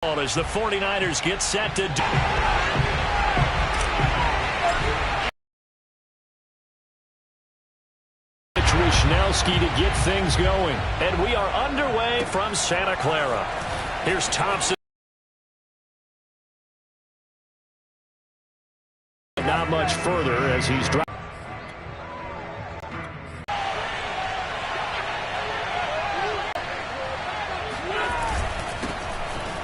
As the 49ers get set to do. Wishnowsky to get things going. And we are underway from Santa Clara. Here's Thompson. Not much further as he's dropped.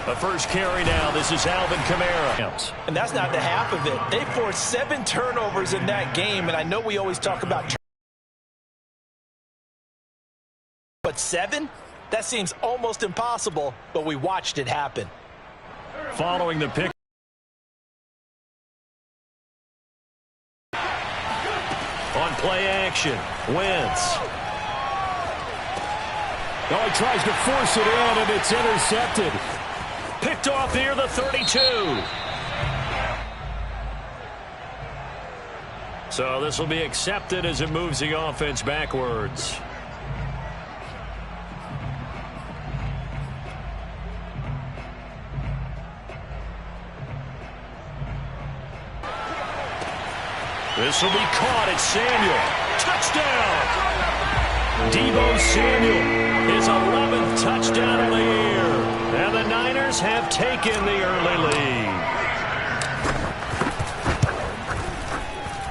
The first carry now. This is Alvin Kamara. And that's not the half of it. They forced 7 turnovers in that game, and I know we always talk about but 7? That seems almost impossible, but we watched it happen. Following the pick. On play action, Wentz. Oh, he tries to force it in, and it's intercepted. Picked off near the 32. So this will be accepted as it moves the offense backwards. This will be caught at Samuel. Touchdown! Deebo Samuel, his 11th touchdown of the year. And the Niners have taken the early lead.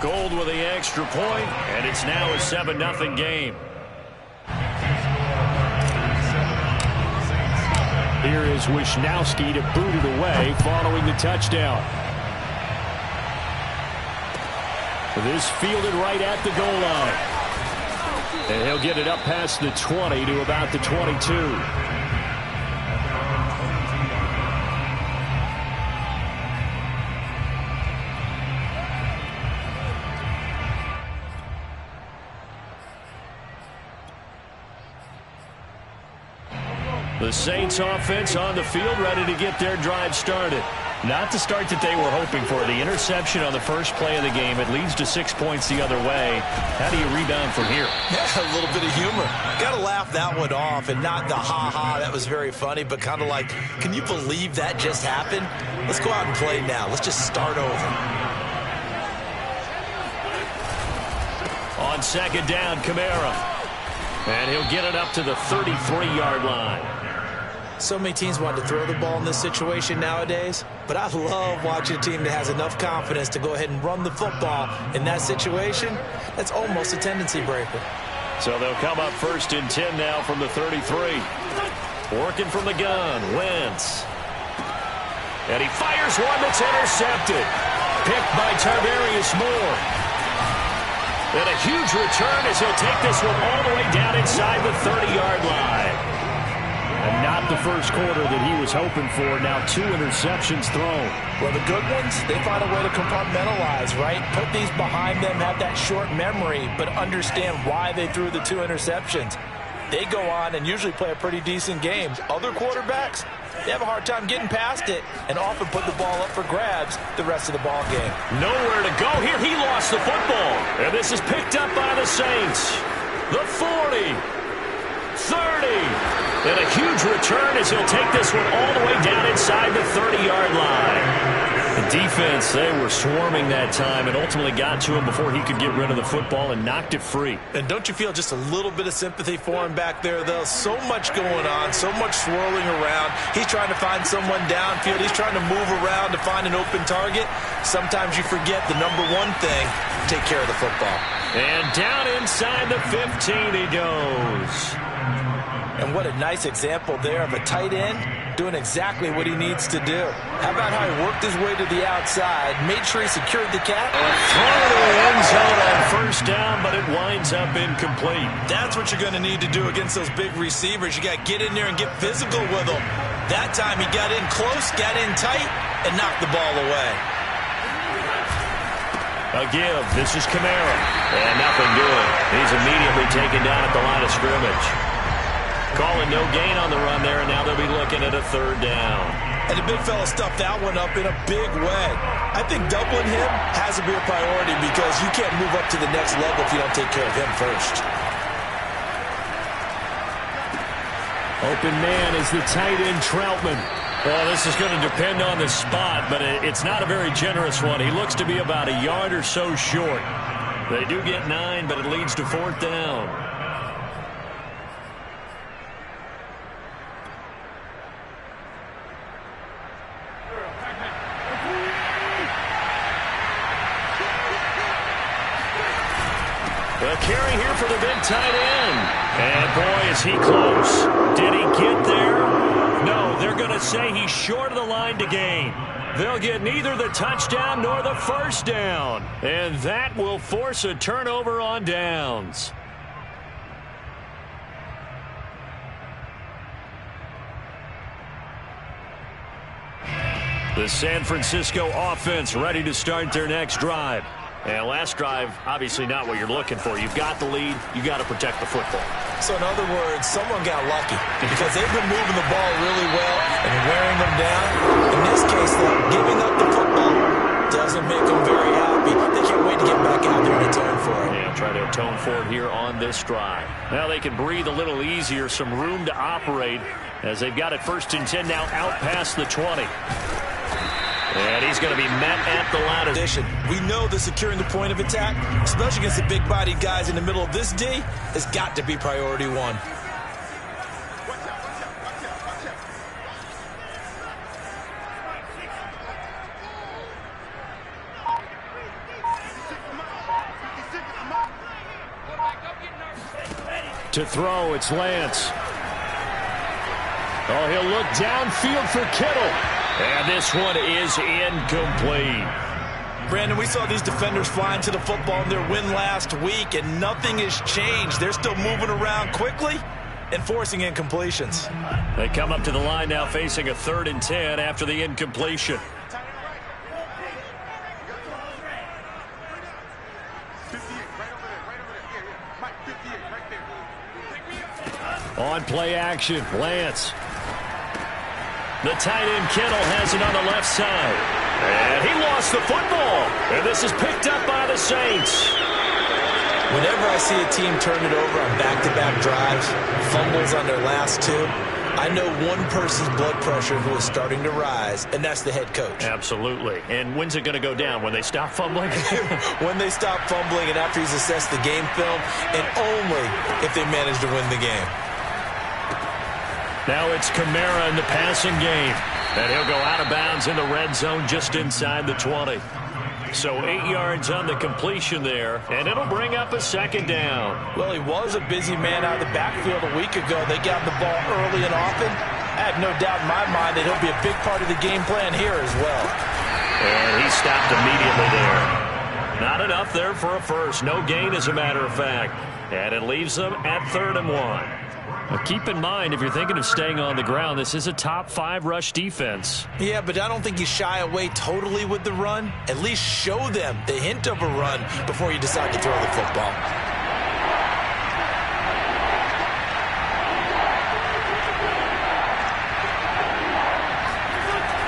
Gold with the extra point, and it's now a 7-0 game. Here is Wishnowsky to boot it away following the touchdown. This fielded right at the goal line. And he'll get it up past the 20 to about the 22. The Saints offense on the field, ready to get their drive started. Not the start that they were hoping for. The interception on the first play of the game. It leads to 6 points the other way. How do you rebound from here? Yeah, a little bit of humor. Got to laugh that one off, and not the ha-ha, that was very funny, but kind of like, can you believe that just happened? Let's go out and play now. Let's just start over. On second down, Kamara. And he'll get it up to the 33-yard line. So many teams want to throw the ball in this situation nowadays, but I love watching a team that has enough confidence to go ahead and run the football in that situation. That's almost a tendency breaker. So they'll come up 1st and 10 now from the 33. Working from the gun, Wentz. And he fires one that's intercepted. Picked by Tarvarius Moore. And a huge return as he'll take this one all the way down inside the 30-yard line. And not the first quarter that he was hoping for. Now 2 interceptions thrown. Well, the good ones, they find a way to compartmentalize, right? Put these behind them, have that short memory, but understand why they threw the 2 interceptions. They go on and usually play a pretty decent game. Other quarterbacks, they have a hard time getting past it and often put the ball up for grabs the rest of the ball game. Nowhere to go here. He lost the football. And this is picked up by the Saints. The 40. 30. And a huge return as he'll take this one all the way down inside the 30-yard line. The defense, they were swarming that time and ultimately got to him before he could get rid of the football and knocked it free. And don't you feel just a little bit of sympathy for him back there, though? So much going on, so much swirling around. He's trying to find someone downfield. He's trying to move around to find an open target. Sometimes you forget the number one thing, take care of the football. And down inside the 15 he goes. And what a nice example there of a tight end doing exactly what he needs to do. How about how he worked his way to the outside, made sure he secured the catch? Throw to the end zone on 1st down, but it winds up incomplete. That's what you're going to need to do against those big receivers. You got to get in there and get physical with them. That time he got in close, got in tight, and knocked the ball away. A give. This is Kamara. And nothing doing. He's immediately taken down at the line of scrimmage. Calling no gain on the run there, and now they'll be looking at a 3rd down. And the big fella stuffed that one up in a big way. I think doubling him has to be a priority because you can't move up to the next level if you don't take care of him first. Open man is the tight end, Troutman. Well, this is going to depend on the spot, but it's not a very generous one. He looks to be about a yard or so short. They do get 9, but it leads to 4th down. The carry here for the big tight end. And boy, is he close. Did he get there? No, they're going to say he's short of the line to gain. They'll get neither the touchdown nor the first down. And that will force a turnover on downs. The San Francisco offense ready to start their next drive. And last drive, obviously not what you're looking for. You've got the lead. You got to protect the football. So in other words, someone got lucky because they've been moving the ball really well and wearing them down. In this case, though, giving up the football doesn't make them very happy. They can't wait to get back out there and atone for it. Yeah, try to atone for it here on this drive. Now they can breathe a little easier, some room to operate as they've got it 1st and 10 now out past the 20. And he's going to be met at the line. We know that securing the point of attack, especially against the big-bodied guys in the middle of this D, has got to be priority 1. To throw, it's Lance. Oh, he'll look downfield for Kittle. And this one is incomplete. Brandon, we saw these defenders flying to the football in their win last week, and nothing has changed. They're still moving around quickly and forcing incompletions. They come up to the line now facing a 3rd and 10 after the incompletion. On play action, Lance. The tight end Kittle has it on the left side. And he lost the football. And this is picked up by the Saints. Whenever I see a team turn it over on back-to-back drives, fumbles on their last 2, I know one person's blood pressure who is starting to rise, and that's the head coach. Absolutely. And when's it going to go down? When they stop fumbling? When they stop fumbling and after he's assessed the game film, and only if they manage to win the game. Now it's Kamara in the passing game. And he'll go out of bounds in the red zone just inside the 20. So 8 yards on the completion there, and it'll bring up a 2nd down. Well, he was a busy man out of the backfield a week ago. They got the ball early and often. I have no doubt in my mind that he'll be a big part of the game plan here as well. And he stopped immediately there. Not enough there for a first. No gain, as a matter of fact. And it leaves them at 3rd and 1. Now keep in mind, if you're thinking of staying on the ground, this is a top 5 rush defense. Yeah, but I don't think you shy away totally with the run. At least show them the hint of a run before you decide to throw the football.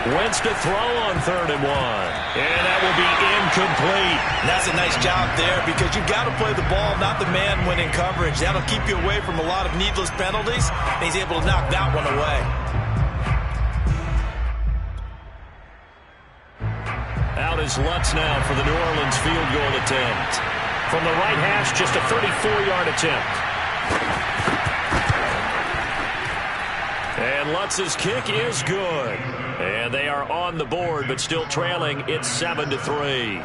Wentz to throw on 3rd and 1. And that will be incomplete. And that's a nice job there because you've got to play the ball, not the man when in coverage. That'll keep you away from a lot of needless penalties, and he's able to knock that one away. Out is Lutz now for the New Orleans field goal attempt. From the right hash, just a 34-yard attempt. And Lutz's kick is good. And they are on the board, but still trailing. It's 7-3.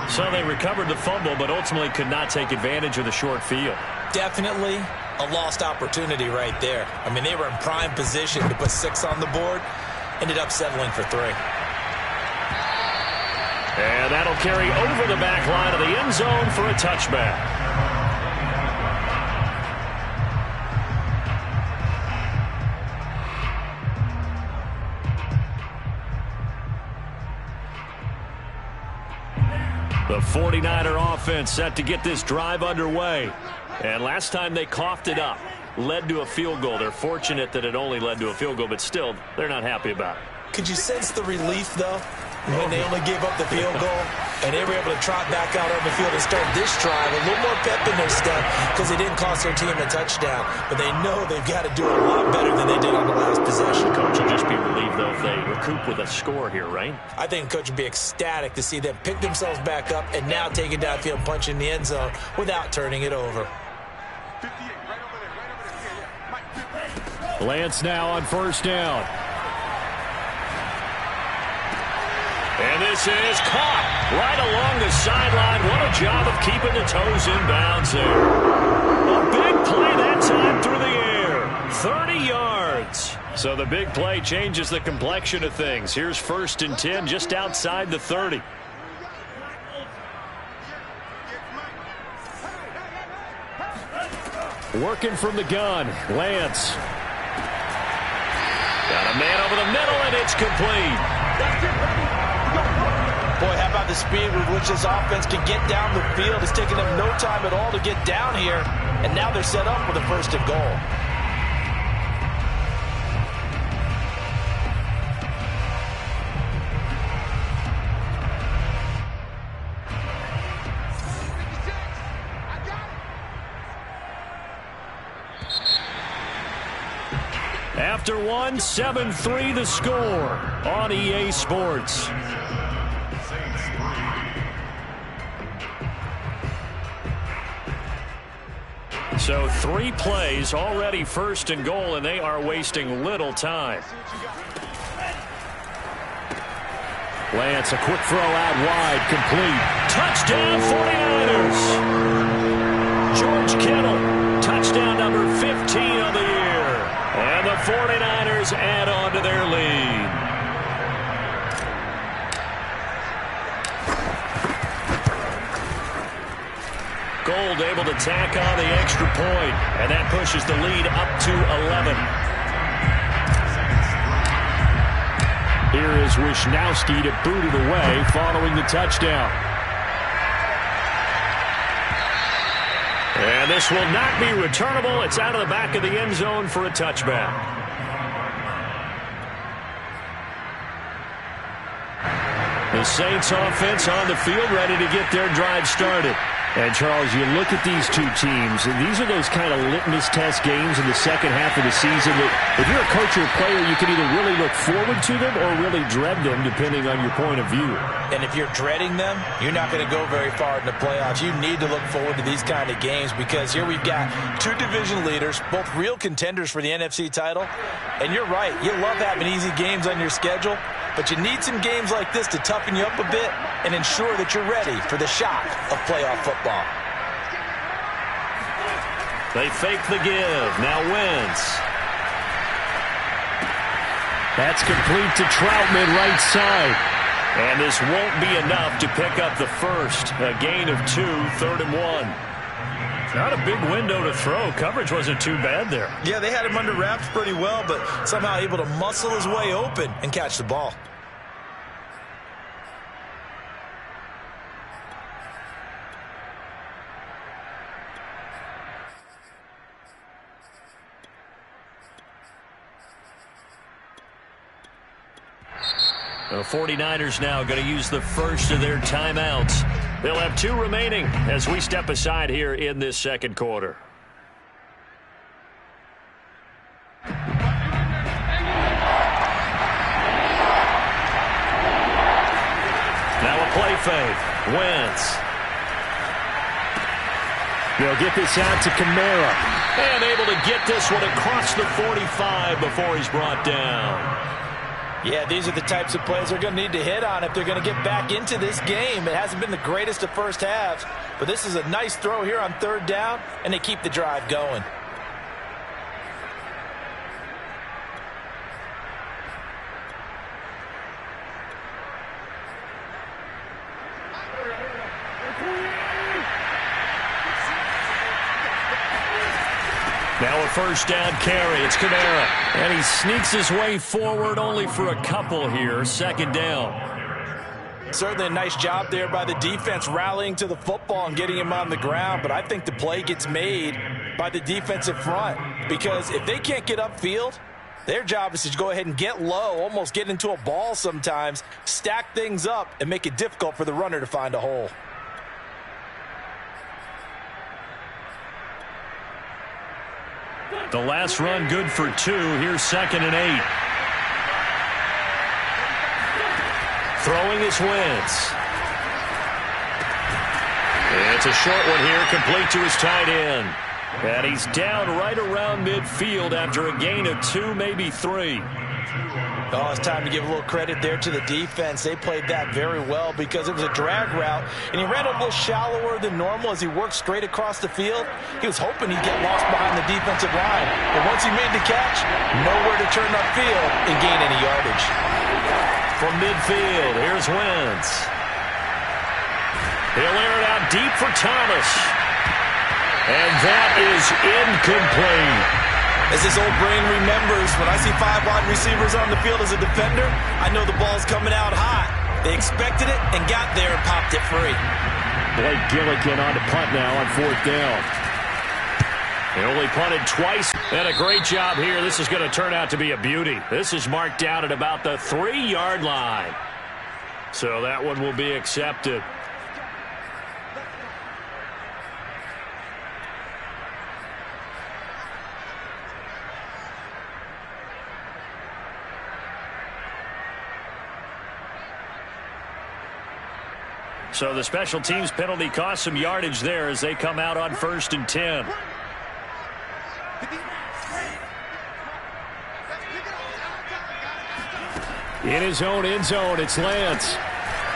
So they recovered the fumble, but ultimately could not take advantage of the short field. Definitely a lost opportunity right there. I mean, they were in prime position to put 6 on the board. Ended up settling for 3. And that'll carry over the back line of the end zone for a touchback. The 49er offense set to get this drive underway. And last time they coughed it up, led to a field goal. They're fortunate that it only led to a field goal, but still, they're not happy about it. Could you sense the relief, though? when they only gave up the field goal, and they were able to trot back out on the field and start this drive. A little more pep in their step because they didn't cost their team a touchdown. But they know they've got to do it a lot better than they did on the last possession. Coach will just be relieved, though, if they recoup with a score here, right? I think Coach would be ecstatic to see them pick themselves back up and now take it downfield, punch in the end zone without turning it over. Lance now on first down. And this is caught right along the sideline. What a job of keeping the toes in bounds there. A big play that time through the air. 30 yards. So the big play changes the complexion of things. Here's 1st and 10 just outside the 30. Working from the gun, Lance. Got a man over the middle, and it's complete. Boy, how about the speed with which this offense can get down the field? It's taken them no time at all to get down here, and now they're set up with a 1st and goal. After one, 7-3 the score on EA Sports. So 3 plays, already 1st and goal, and they are wasting little time. Lance, a quick throw out wide, complete. Touchdown 49ers. George Kittle, touchdown number 15 of the year. And the 49ers add on to their lead. Gold able to tack on the extra point, and that pushes the lead up to 11. Here is Wisnowski to boot it away following the touchdown. And this will not be returnable. It's out of the back of the end zone for a touchback. The Saints offense on the field ready to get their drive started. And, Charles, you look at these two teams, and these are those kind of litmus test games in the second half of the season that if you're a coach or a player, you can either really look forward to them or really dread them, depending on your point of view. And if you're dreading them, you're not going to go very far in the playoffs. You need to look forward to these kind of games because here we've got 2 division leaders, both real contenders for the NFC title. And you're right, you love having easy games on your schedule, but you need some games like this to toughen you up a bit and ensure that you're ready for the shock of playoff football. They fake the give. Now Wentz. That's complete to Troutman right side. And this won't be enough to pick up the first. A gain of 2, 3rd and 1. Not a big window to throw. Coverage wasn't too bad there. Yeah, they had him under wraps pretty well, but somehow able to muscle his way open and catch the ball. The 49ers now going to use the first of their timeouts. They'll have 2 remaining as we step aside here in this second quarter. Now a play fake. Wentz. They'll get this out to Kamara. And able to get this one across the 45 before he's brought down. Yeah, these are the types of plays they're going to need to hit on if they're going to get back into this game. It hasn't been the greatest of first halves, but this is a nice throw here on 3rd down, and they keep the drive going. Now a first down carry. It's Kamara. And he sneaks his way forward only for a couple here. 2nd down. Certainly a nice job there by the defense rallying to the football and getting him on the ground. But I think the play gets made by the defensive front. Because if they can't get upfield, Their job is to go ahead and get low, almost get into a ball sometimes, stack things up, and make it difficult for the runner to find a hole. The last run good for 2. Here's 2nd and 8. Throwing is Wentz. It's a short one here, complete to his tight end. And he's down right around midfield after a gain of 2, maybe 3. Oh, it's time to give a little credit there to the defense. They played that very well because it was a drag route, and he ran a little shallower than normal as he worked straight across the field. He was hoping he'd get lost behind the defensive line, but once he made the catch, nowhere to turn upfield and gain any yardage. From midfield, here's Wentz. He'll air it out deep for Thomas. And that is incomplete. As this old brain remembers, when I see 5 wide receivers on the field as a defender, I know the ball's coming out hot. They expected it and got there and popped it free. Blake Gillikin on the punt now on 4th down. They only punted twice. And a great job here. This is going to turn out to be a beauty. This is marked down at about the 3-yard line. So that one will be accepted. So the special teams penalty cost some yardage there as they come out on 1st and 10. In his own end zone, it's Lance.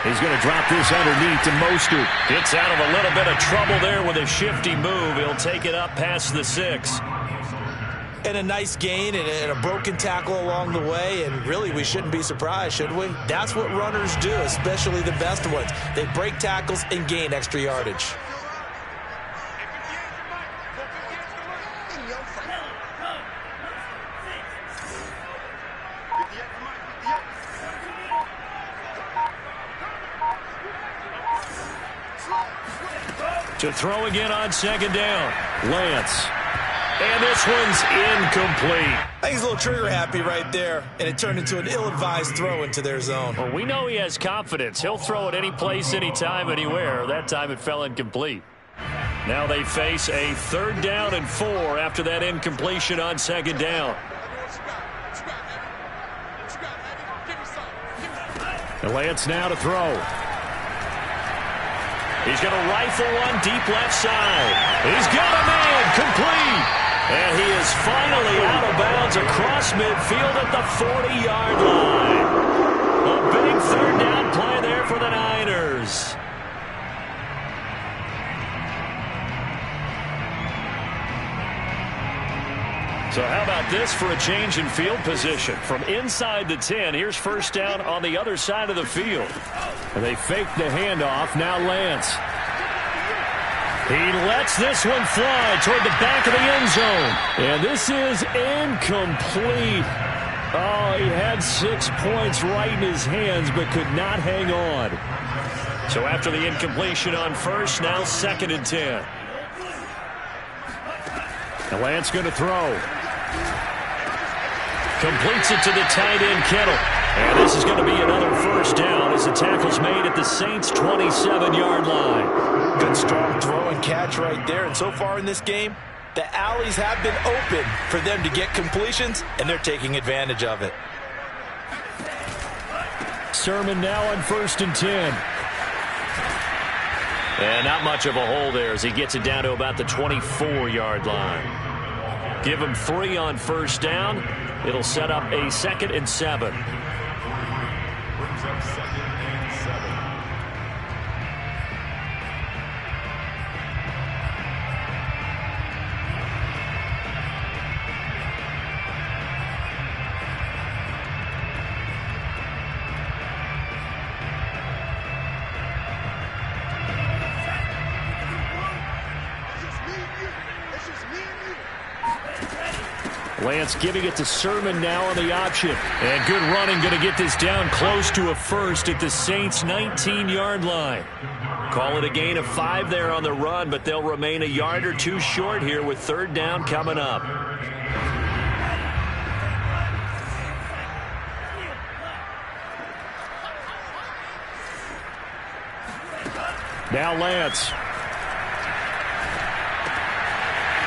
He's going to drop this underneath to Mostert. Gets out of a little bit of trouble there with a shifty move. He'll take it up past the 6. And a nice gain and a broken tackle along the way, and really we shouldn't be surprised, should we? That's what runners do, especially the best ones. They break tackles and gain extra yardage. To throw again on 2nd down. Lance. And this one's incomplete. I think he's a little trigger happy right there, and it turned into an ill-advised throw into their zone. Well, we know he has confidence. He'll throw it any place, anytime, anywhere. That time it fell incomplete. Now they face a 3rd down and 4 after that incompletion on 2nd down. And Lance now to throw. He's going to rifle one deep left side. He's got a man, complete. And he is finally out of bounds across midfield at the 40-yard line. A big 3rd down play there for the Niners. So how about this for a change in field position? From inside the 10, here's 1st down on the other side of the field. And they fake the handoff. Now Lance. He lets this one fly toward the back of the end zone. And this is incomplete. Oh, he had 6 points right in his hands but could not hang on. So after the incompletion on 1st, now 2nd and 10. And Lance going to throw. Completes it to the tight end, Kittle. And this is going to be another 1st down as the tackle's made at the Saints' 27-yard line. Good strong throw and catch right there. And so far in this game, the alleys have been open for them to get completions, and they're taking advantage of it. Sermon now on 1st and 10. And not much of a hole there as he gets it down to about the 24-yard line. Give him 3 on 1st down. It'll set up a 2nd and 7. Lance giving it to Sermon now on the option. And good running, going to get this down close to a 1st at the Saints' 19-yard line. Call it a gain of 5 there on the run, but they'll remain a yard or 2 short here with 3rd down coming up. Now Lance.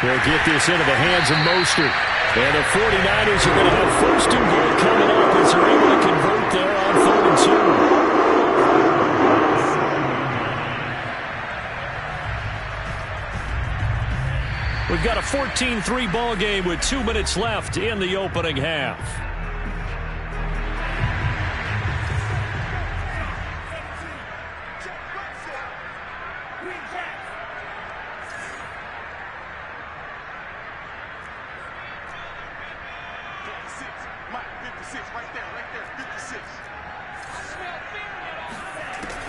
They'll get this into the hands of Mostert. And the 49ers are going to have first and goal coming up as they're able to convert there on 3rd and 2. We've got a 14-3 ball game with 2 minutes left in the opening half.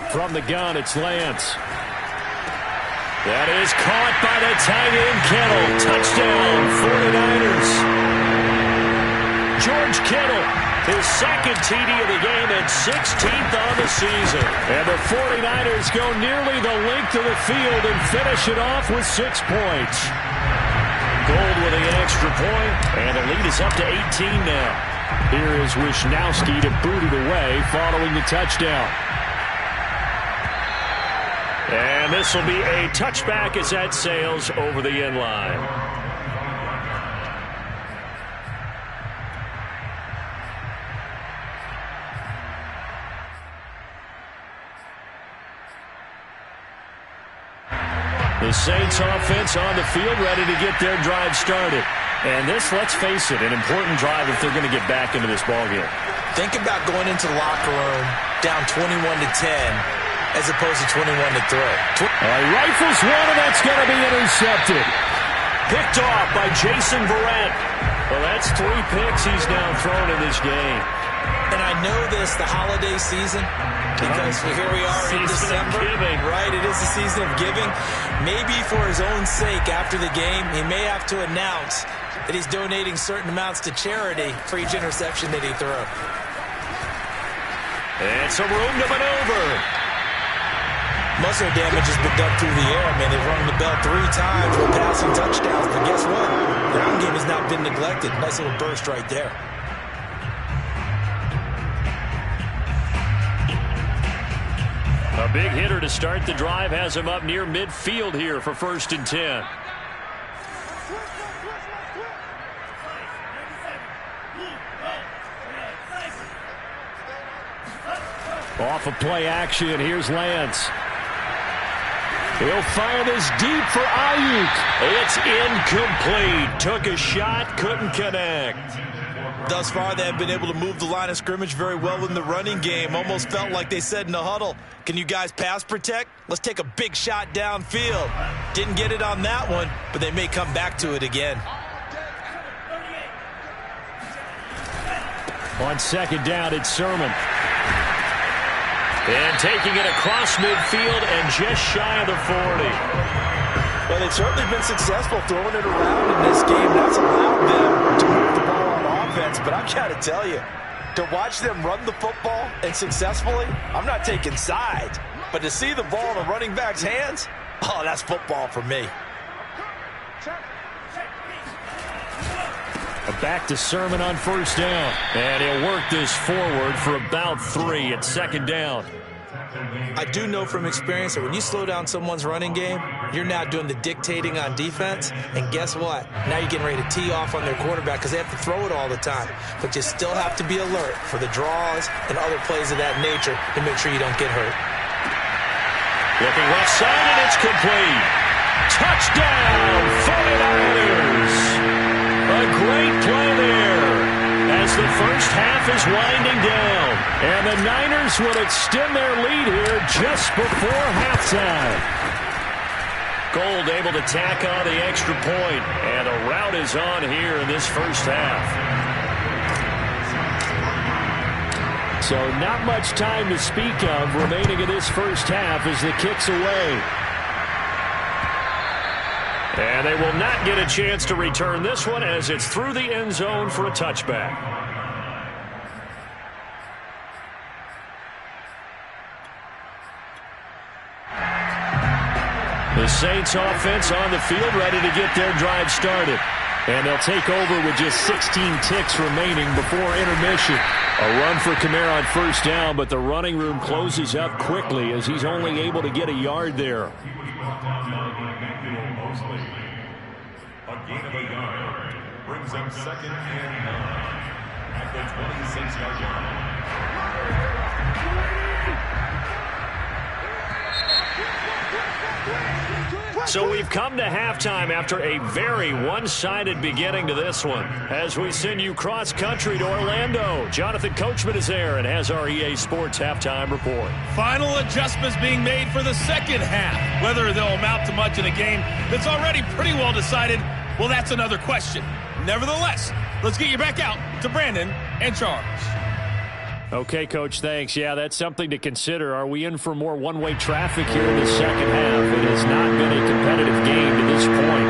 From the gun, it's Lance. That is caught by the tight end, Kittle. Touchdown, 49ers. George Kittle, his second TD of the game and 16th on the season. And the 49ers go nearly the length of the field and finish it off with 6 points. Gold with the extra point, and the lead is up to 18 now. Here is Wishnowski to boot it away following the touchdown. And this will be a touchback as that sails over the end line. The Saints offense on the field ready to get their drive started. And this, let's face it, an important drive if they're going to get back into this ballgame. Think about going into the locker room down 21-10. As opposed to 21 to throw. Rifles one, and that's going to be intercepted. Picked off by Jason Verrett. Well, that's 3 picks he's now thrown in this game. And I know this, the holiday season, because here we are in December. Right, it is the season of giving. Maybe for his own sake, after the game, he may have to announce that he's donating certain amounts to charity for each interception that he threw. And some room to maneuver. Muscle damage has been done through the air. I mean, they've rung the bell 3 times with passing touchdowns. But guess what? Ground game has not been neglected. Nice little burst right there. A big hitter to start the drive has him up near midfield here for 1st and 10. Off of play action, here's Lance. He'll fire this deep for Ayuk. It's incomplete. Took a shot, couldn't connect. Thus far, they have been able to move the line of scrimmage very well in the running game. Almost felt like they said in the huddle, can you guys pass protect? Let's take a big shot downfield. Didn't get it on that one, but they may come back to it again. On 2nd down, it's Sermon. And taking it across midfield and just shy of the 40. Well, they've certainly been successful throwing it around in this game. That's allowed them to move the ball on offense. But I've got to tell you, to watch them run the football and successfully, I'm not taking sides. But to see the ball in the running back's hands, oh, that's football for me. Back to Sermon on 1st down. And he'll work this forward for about 3 at 2nd down. I do know from experience that when you slow down someone's running game, you're now doing the dictating on defense. And guess what? Now you're getting ready to tee off on their quarterback because they have to throw it all the time. But you still have to be alert for the draws and other plays of that nature to make sure you don't get hurt. Looking left side, and it's complete. Touchdown, 49ers. A great play there as the first half is winding down. And the Niners will extend their lead here just before halftime. Gold able to tack on the extra point. And a rout is on here in this first half. So not much time to speak of remaining in this first half as the kick's away. And they will not get a chance to return this one as it's through the end zone for a touchback. The Saints offense on the field ready to get their drive started. And they'll take over with just 16 ticks remaining before intermission. A run for Kamara on first down, but the running room closes up quickly as he's only able to get a yard there. A gain of a yard brings up 2nd and 9 at the 26-yard line. So we've come to halftime after a very one-sided beginning to this one. As we send you cross-country to Orlando, Jonathan Coachman is there and has our EA Sports halftime report. Final adjustments being made for the second half. Whether they'll amount to much in a game that's already pretty well decided, well, that's another question. Nevertheless, let's get you back out to Brandon and Charles. Okay, Coach, thanks. Yeah, that's something to consider. Are we in for more one-way traffic here in the second half? It has not been a competitive game to this point.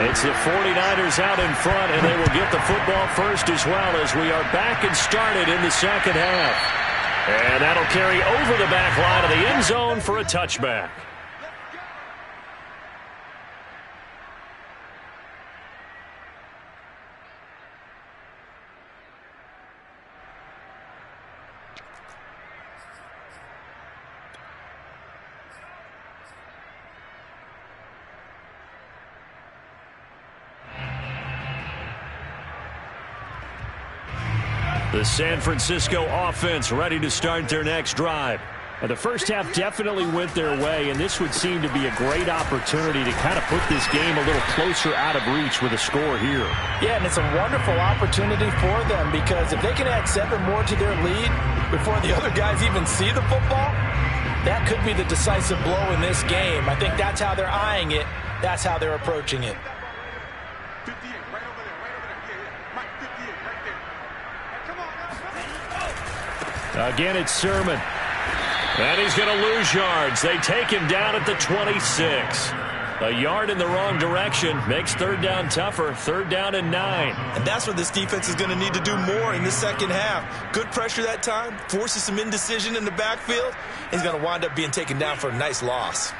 It's the 49ers out in front, and they will get the football first as well as we are back and started in the second half. And that'll carry over the back line of the end zone for a touchback. The San Francisco offense ready to start their next drive. And the first half definitely went their way, and this would seem to be a great opportunity to kind of put this game a little closer out of reach with a score here. Yeah, and it's a wonderful opportunity for them because if they can add 7 more to their lead before the other guys even see the football, that could be the decisive blow in this game. I think that's how they're eyeing it. That's how they're approaching it. Again, it's Sermon. And he's going to lose yards. They take him down at the 26. A yard in the wrong direction makes third down tougher. 3rd down and 9. And that's what this defense is going to need to do more in the second half. Good pressure that time, forces some indecision in the backfield. He's going to wind up being taken down for a nice loss.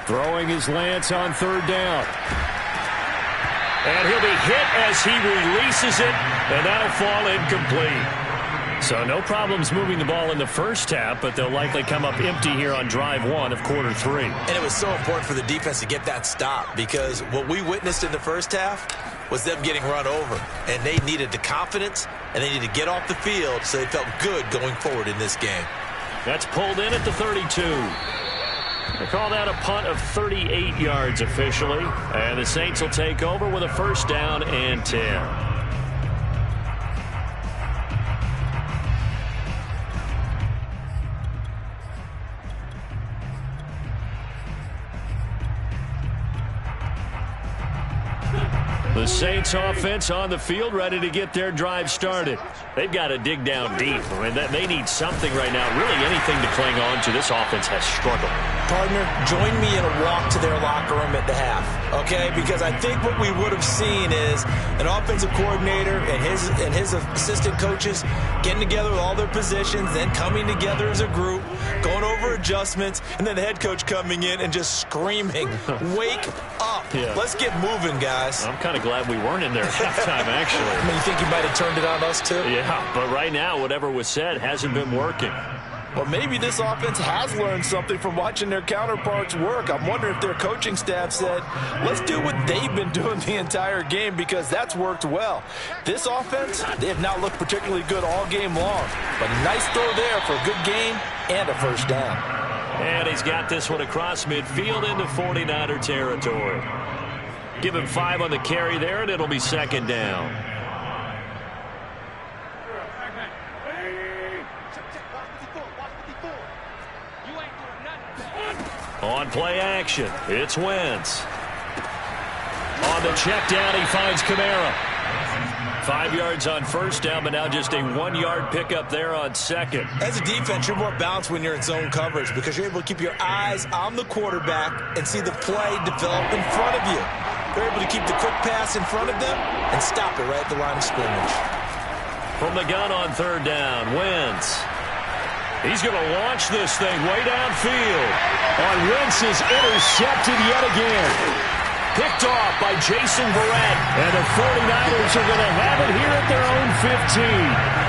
Throwing his Lance on 3rd down. And he'll be hit as he releases it, and that'll fall incomplete. So no problems moving the ball in the first half, but they'll likely come up empty here on drive 1 of quarter 3. And it was so important for the defense to get that stop because what we witnessed in the first half was them getting run over. And they needed the confidence, and they needed to get off the field so they felt good going forward in this game. That's pulled in at the 32. They call that a punt of 38 yards officially. And the Saints will take over with a 1st down and 10. The Saints offense on the field ready to get their drive started. They've got to dig down deep. I mean, they need something right now, really anything to cling on to. This offense has struggled. Partner, join me in a walk to their locker room at the half, okay? Because I think what we would have seen is an offensive coordinator and his assistant coaches getting together with all their positions, then coming together as a group, going over adjustments, and then the head coach coming in and just screaming, wake up. Yeah. Let's get moving, guys. I'm kind of glad we weren't in there at halftime, actually. I mean, you think he might have turned it on us, too? Yeah, but right now, whatever was said hasn't been working. Well, maybe this offense has learned something from watching their counterparts work. I'm wondering if their coaching staff said, let's do what they've been doing the entire game because that's worked well. This offense, they have not looked particularly good all game long. But a nice throw there for a good gain and a 1st down. And he's got this one across midfield into 49er territory. Give him 5 on the carry there, and it'll be 2nd down. On play action, it's Wentz. On the check down, he finds Kamara. 5 yards on 1st down, but now just a 1-yard pickup there on 2nd. As a defense, you're more balanced when you're in zone coverage because you're able to keep your eyes on the quarterback and see the play develop in front of you. They're able to keep the quick pass in front of them and stop it right at the line of scrimmage. from the gun on third down. Wentz. He's going to launch this thing way downfield. Wentz is intercepted yet again. Picked off by Jason Verrett. And the 49ers are going to have it here at their own 15.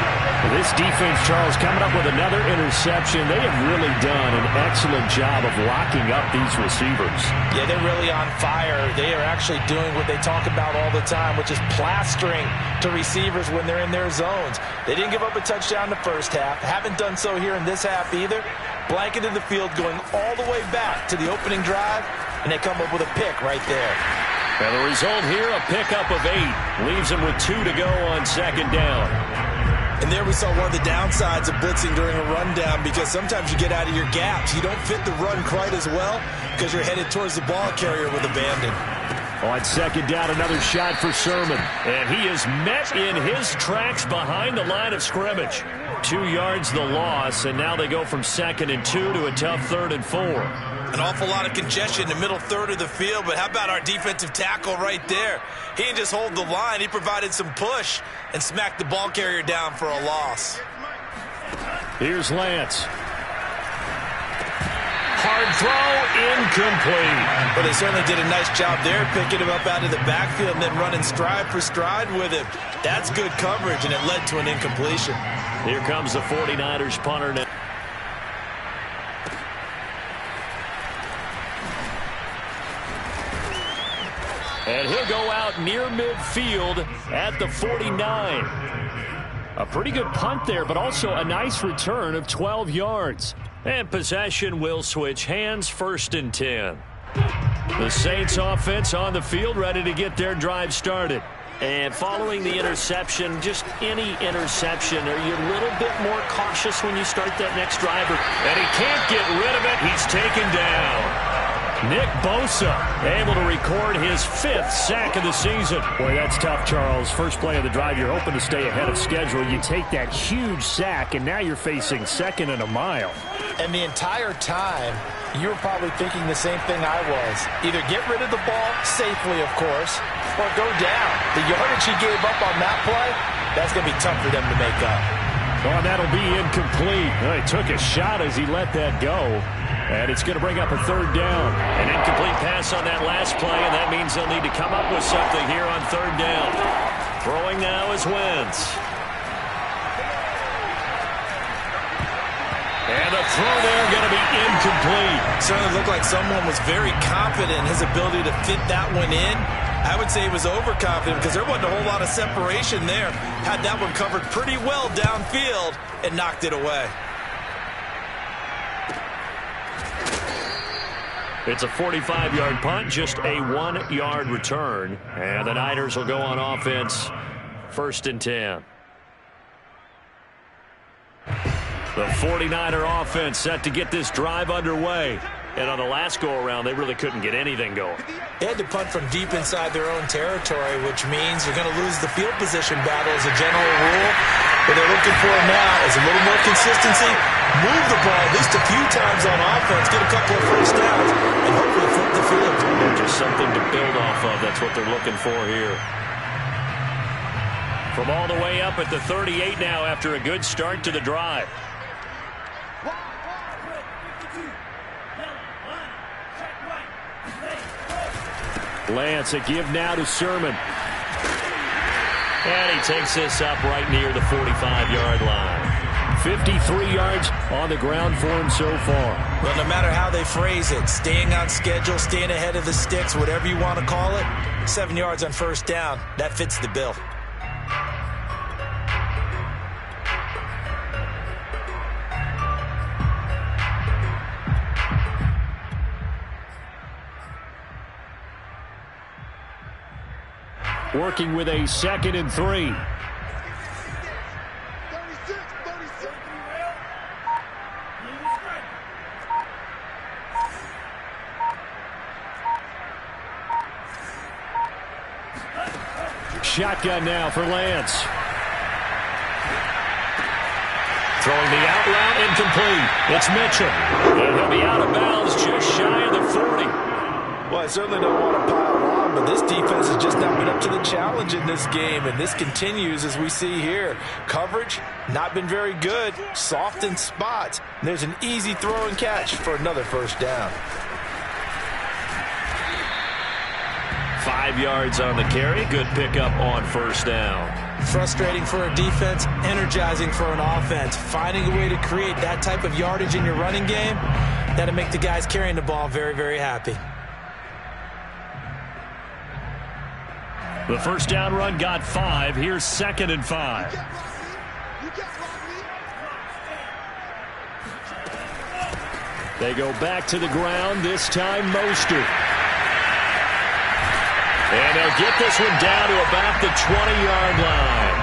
This defense, Charles, coming up with another interception. They have really done an excellent job of locking up these receivers. Yeah, they're really on fire. They are actually doing what they talk about all the time, which is plastering to receivers when they're in their zones. They didn't give up a touchdown in the first half. Haven't done so here in this half either. Blanket in the field going all the way back to the opening drive, and they come up with a pick right there. And the result here, a pickup of 8. Leaves them with 2 to go on second down. And there we saw one of the downsides of blitzing during a rundown, because sometimes you get out of your gaps. You don't fit the run quite as well because you're headed towards the ball carrier with abandon. On second down, another shot for Sermon. And he is met in his tracks behind the line of scrimmage. 2 yards the loss, and now they go from 2nd and 2 to a tough 3rd and 4. An awful lot of congestion in the middle third of the field, but how about our defensive tackle right there? He didn't just hold the line. He provided some push and smacked the ball carrier down for a loss. Here's Lance. Hard throw, incomplete. But they certainly did a nice job there, picking him up out of the backfield and then running stride for stride with him. That's good coverage, and it led to an incompletion. Here comes the 49ers punter now. And he'll go out near midfield at the 49. A pretty good punt there, but also a nice return of 12 yards. And possession will switch hands, 1st and 10. The Saints offense on the field, ready to get their drive started. And following the interception, just any interception, are you a little bit more cautious when you start that next drive? And he can't get rid of it. He's taken down. Nick Bosa able to record his 5th sack of the season. Boy, that's tough, Charles. First play of the drive, you're hoping to stay ahead of schedule. You take that huge sack, and now you're facing 2nd and a mile. And the entire time, you were probably thinking the same thing I was. Either get rid of the ball safely, of course, or go down. The yardage he gave up on that play, that's going to be tough for them to make up. Oh, that'll be incomplete. Well, he took a shot as he let that go. And it's going to bring up a 3rd down. An incomplete pass on that last play, and that means they'll need to come up with something here on 3rd down. Throwing now is Wentz. And the throw there going to be incomplete. Certainly looked like someone was very confident in his ability to fit that one in. I would say he was overconfident because there wasn't a whole lot of separation there. Had that one covered pretty well downfield and knocked it away. It's a 45-yard punt, just a 1-yard return. And the Niners will go on offense, 1st and 10. The 49er offense set to get this drive underway. And on the last go-around, they really couldn't get anything going. They had to punt from deep inside their own territory, which means you're going to lose the field position battle as a general rule. What they're looking for now is a little more consistency, move the ball at least a few times on offense, get a couple of first downs, and hopefully flip the field. Just something to build off of. That's what they're looking for here. From all the way up at the 38 now after a good start to the drive. Lance, a give now to Sermon. And he takes this up right near the 45-yard line. 53 yards on the ground for him so far. Well, no matter how they phrase it, staying on schedule, staying ahead of the sticks, whatever you want to call it, 7 yards on 1st down, that fits the bill. Working with a 2nd and 3. Shotgun now for Lance. Throwing the out route, incomplete. It's Mitchell. And he'll be out of bounds just shy of the 40. Well, I certainly don't want to pile on, but this defense has just not been up to the challenge in this game, and this continues as we see here. Coverage, not been very good, soft in spots. And there's an easy throw and catch for another first down. 5 yards on the carry. Good pickup on first down. Frustrating for a defense, energizing for an offense. Finding a way to create that type of yardage in your running game, that'll make the guys carrying the ball very, very happy. The first down run got 5. Here's 2nd and 5. They go back to the ground, this time Mostert. And they'll get this one down to about the 20-yard line.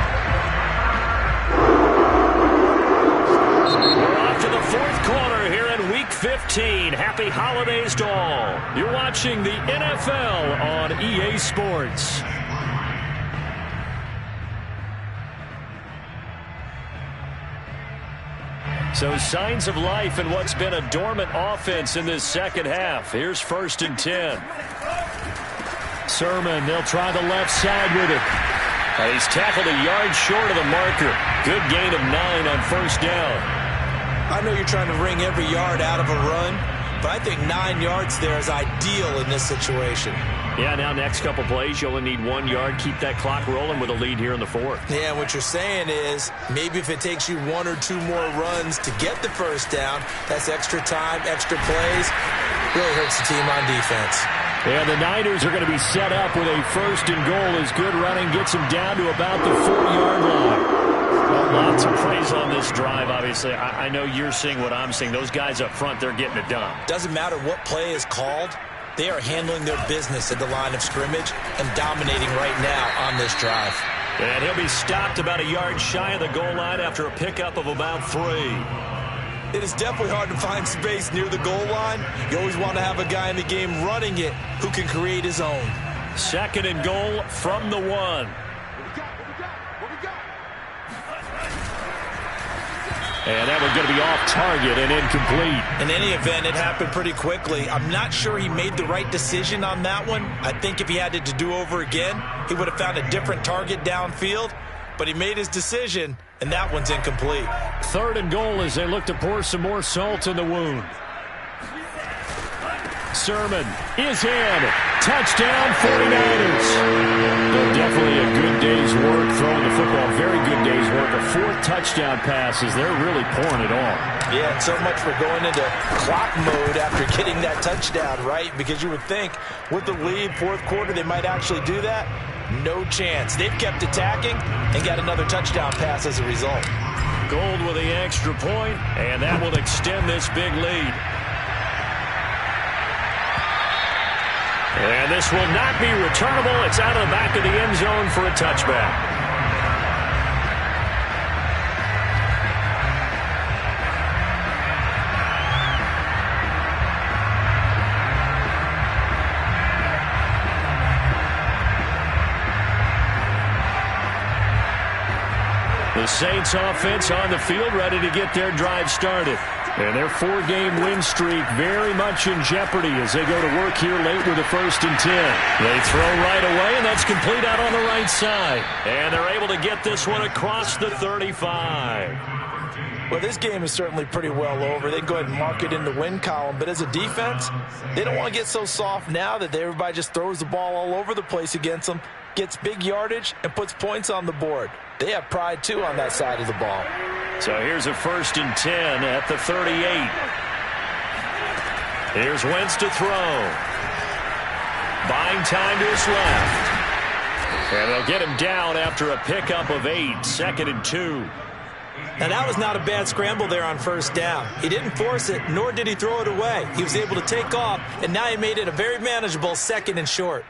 We're off to the 4th quarter here in Week 15. Happy holidays to all. You're watching the NFL on EA Sports. So signs of life in what's been a dormant offense in this second half. Here's 1st and 10. Sermon, they'll try the left side with it. He's tackled a yard short of the marker. Good gain of 9 on first down. I know you're trying to wring every yard out of a run, but I think 9 yards there is ideal in this situation. Yeah, now next couple plays, you only need 1 yard. Keep that clock rolling with a lead here in the 4th. Yeah, what you're saying is maybe if it takes you 1 or 2 more runs to get the first down, that's extra time, extra plays. Really hurts the team on defense. And the Niners are going to be set up with a 1st and goal as good running gets them down to about the 4-yard line. Well, lots of praise on this drive, obviously. I know you're seeing what I'm seeing. Those guys up front, they're getting it done. Doesn't matter what play is called. They are handling their business at the line of scrimmage and dominating right now on this drive. And he'll be stopped about a yard shy of the goal line after a pickup of about 3. It is definitely hard to find space near the goal line. You always want to have a guy in the game running it who can create his own. 2nd and goal from the 1. And that one's going to be off target and incomplete. In any event, it happened pretty quickly. I'm not sure he made the right decision on that one. I think if he had it to do over again, he would have found a different target downfield. But he made his decision, and that one's incomplete. 3rd and goal as they look to pour some more salt in the wound. Sermon is in. Touchdown, 49ers. They're definitely a good day's work throwing the football. Very good day's work. A 4th touchdown passes. They're really pouring it on. Yeah, and so much for going into clock mode after getting that touchdown, right? Because you would think with the lead, 4th quarter, they might actually do that. No chance. They've kept attacking and got another touchdown pass as a result. Gold with the extra point, and that will extend this big lead. And this will not be returnable. It's out of the back of the end zone for a touchback. The Saints offense on the field, ready to get their drive started. And their 4-game win streak very much in jeopardy as they go to work here late with a 1st and 10. They throw right away, and that's complete out on the right side. And they're able to get this one across the 35. Well, this game is certainly pretty well over. They can go ahead and mark it in the win column. But as a defense, they don't want to get so soft now that everybody just throws the ball all over the place against them, gets big yardage, and puts points on the board. They have pride, too, on that side of the ball. So here's a 1st and 10 at the 38. Here's Wentz to throw. Buying time to his left. And they'll get him down after a pickup of 8, 2nd and 2. Now, that was not a bad scramble there on first down. He didn't force it, nor did he throw it away. He was able to take off, and now he made it a very manageable 2nd and short.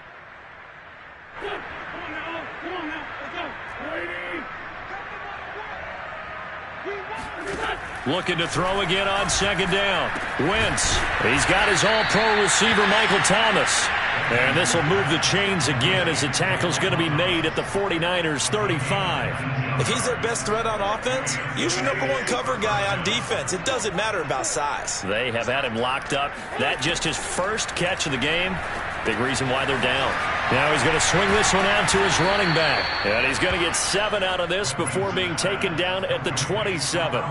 Looking to throw again on 2nd down. Wentz. He's got his all-pro receiver, Michael Thomas. And this will move the chains again as the tackle's going to be made at the 49ers' 35. If he's their best threat on offense, use your #1 cover guy on defense. It doesn't matter about size. They have had him locked up. That just his first catch of the game. Big reason why they're down. Now he's going to swing this one out to his running back. And he's going to get 7 out of this before being taken down at the 27.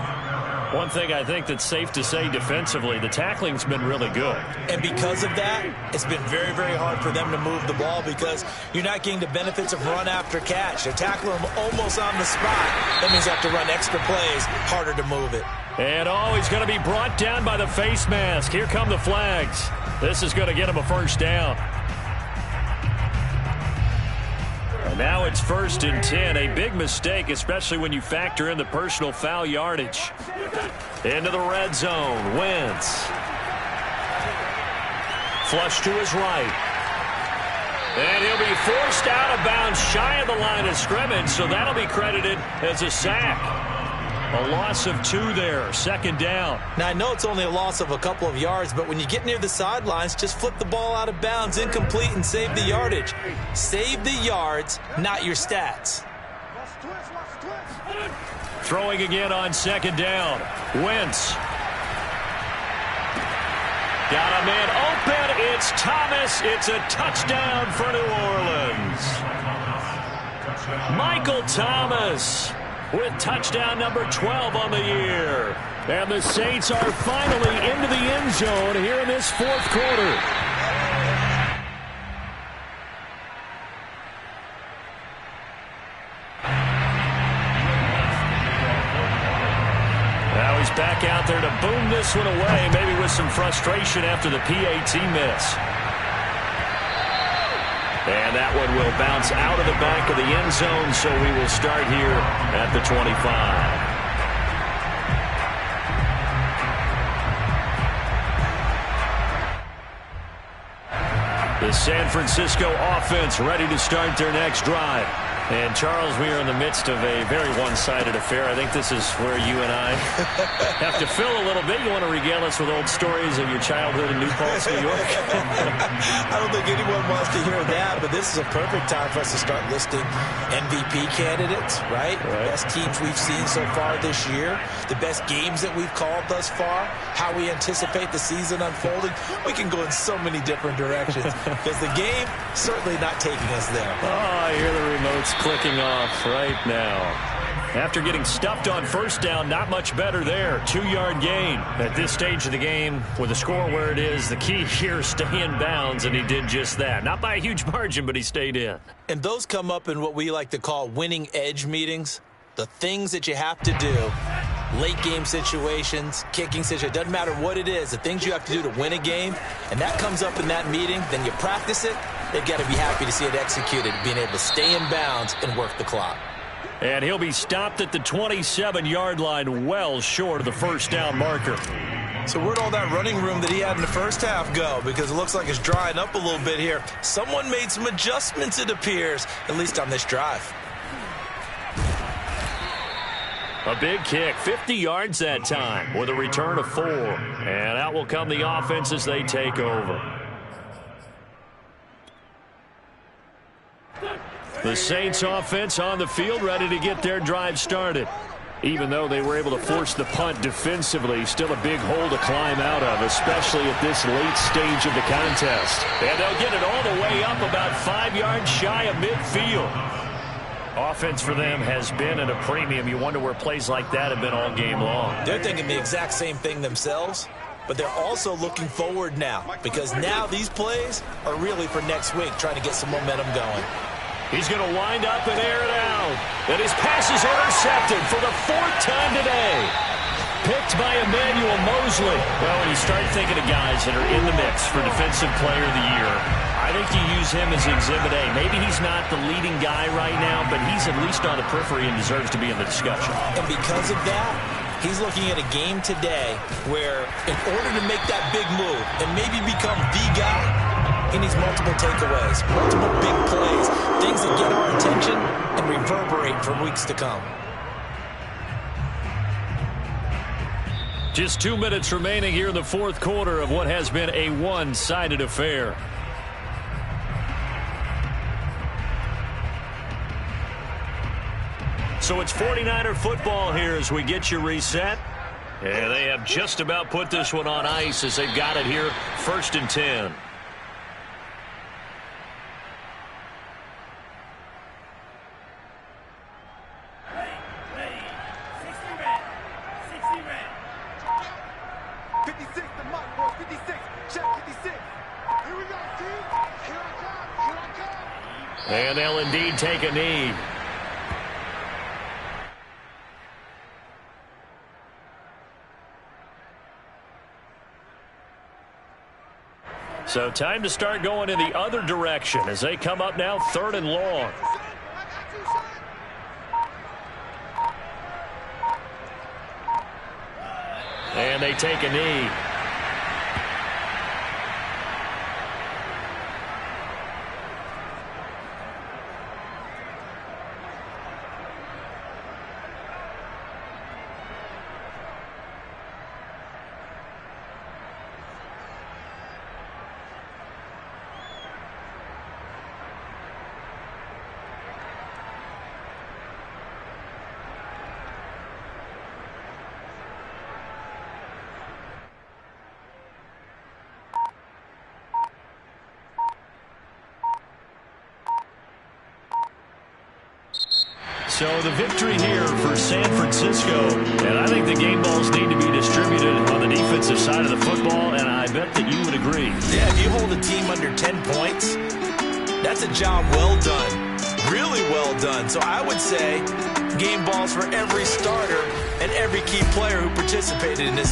One thing I think that's safe to say defensively, the tackling's been really good. And because of that, it's been very, very hard for them to move the ball because you're not getting the benefits of run after catch. They're tackling them almost on the spot. That means they have to run extra plays, harder to move it. And he's going to be brought down by the face mask. Here come the flags. This is going to get him a first down. And now it's 1st and 10. A big mistake, especially when you factor in the personal foul yardage. Into the red zone. Wentz. Flush to his right. And he'll be forced out of bounds shy of the line of scrimmage, so that'll be credited as a sack. A loss of 2 there, 2nd down. Now, I know it's only a loss of a couple of yards, but when you get near the sidelines, just flip the ball out of bounds, incomplete, and save the yardage. Save the yards, not your stats. Throwing again on 2nd down. Wentz. Got a man open. It's Thomas. It's a touchdown for New Orleans. Michael Thomas with touchdown number 12 on the year. And the Saints are finally into the end zone here in this 4th quarter. Now he's back out there to boom this one away, maybe with some frustration after the PAT miss. And that one will bounce out of the back of the end zone, so we will start here at the 25. The San Francisco offense ready to start their next drive. And, Charles, we are in the midst of a very one-sided affair. I think this is where you and I have to fill a little bit. You want to regale us with old stories of your childhood in New Paltz, New York? I don't think anyone wants to hear that, but this is a perfect time for us to start listing MVP candidates, right? Best teams we've seen so far this year, the best games that we've called thus far, how we anticipate the season unfolding. We can go in so many different directions because the game certainly not taking us there. Oh, I hear the remotes clicking off right now. After getting stuffed on 1st down, not much better there. 2-yard gain. At this stage of the game, with the score where it is, the key here is stay in bounds, and he did just that. Not by a huge margin, but he stayed in. And those come up in what we like to call winning edge meetings. The things that you have to do, late game situations, kicking situations, doesn't matter what it is, the things you have to do to win a game, and that comes up in that meeting, then you practice it. They've got to be happy to see it executed, being able to stay in bounds and work the clock. And he'll be stopped at the 27-yard line, well short of the 1st down marker. So where'd all that running room that he had in the 1st half go? Because it looks like it's drying up a little bit here. Someone made some adjustments, it appears, at least on this drive. A big kick, 50 yards that time, with a return of 4. And out will come the offense as they take over. The Saints offense on the field, ready to get their drive started. Even though they were able to force the punt defensively, still a big hole to climb out of, especially at this late stage of the contest. And they'll get it all the way up about 5 yards shy of midfield. Offense for them has been at a premium. You wonder where plays like that have been all game long. They're thinking the exact same thing themselves, but they're also looking forward now, because now these plays are really for next week, trying to get some momentum going. He's going to wind up and air it out. And his pass is intercepted for the 4th time today. Picked by Emmanuel Mosley. Well, when you start thinking of guys that are in the mix for Defensive Player of the Year, I think you use him as Exhibit A. Maybe he's not the leading guy right now, but he's at least on the periphery and deserves to be in the discussion. And because of that, he's looking at a game today where in order to make that big move and maybe become the guy, he needs multiple takeaways, multiple big plays, things that get our attention and reverberate for weeks to come. Just 2 minutes remaining here in the 4th quarter of what has been a one-sided affair. So it's 49er football here as we get you reset. And they have just about put this one on ice as they've got it here, 1st and 10. And they'll indeed take a knee. So time to start going in the other direction as they come up now 3rd and long. And they take a knee. So the victory here for San Francisco. And I think the game balls need to be distributed on the defensive side of the football, and I bet that you would agree. Yeah, if you hold a team under 10 points, that's a job well done. Really well done. So I would say game balls for every starter and every key player who participated in this